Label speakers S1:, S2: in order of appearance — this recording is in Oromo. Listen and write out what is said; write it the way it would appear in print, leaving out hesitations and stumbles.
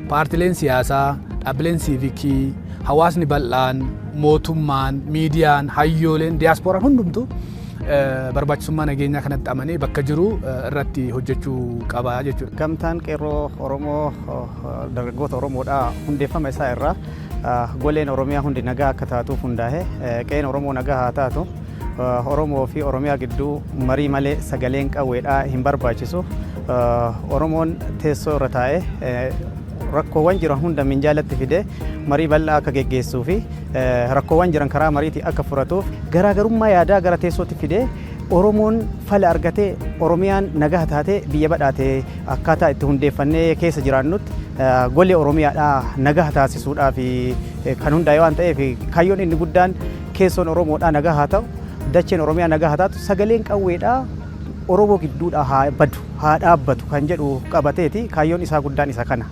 S1: paartileen siyaasaa, dhaabbileen siivikii, hawaasni bal'aan, mootummaan, miidiyaan, hayyooleen, diyaasporaan hundumtu barbaachisummaa nageenyaa kanatti amanee bakka jiru irratti hojjechuu qaba jechuudha.
S2: Gamtaan qeerroo Oromoo dargaggoota Oromoodhaa hundeeffama isaa irraa goleen Oromiyaa hundi nagaa akka taatuuf hundaa'e qe'een Oromoo nagaa haa taatu. Oromoo fi Oromiyaa gidduu marii malee sagaleen qawweedhaa hin barbaachisu. Oromoon teessoo irra taa'ee rakkoowwan jiran hunda minjaalatti fidee marii bal'aa akka geggeessuu fi rakkoowwan jiran karaa mariitii akka furatuuf garaagarummaa yaadaa gara teessootti fidee Oromoon fala argatee Oromiyaan nagaa taatee biyya badhaatee akkaataa itti hundeeffannee keessa jiraannutti golee Oromiyaadhaa nagaa taasisuudhaaf kan hundaa'e waan ta'eef kaayyoon inni guddaan keessoon Oromoodhaa nagaa haa ta'u, dacheen Oromiyaa nagaa haa taatu, sagaleen qawweedhaa Oromoo gidduudhaa haa badu, haa dhaabbatu kan jedhu qabateeti. Kaayyoon isaa guddaan isa kana.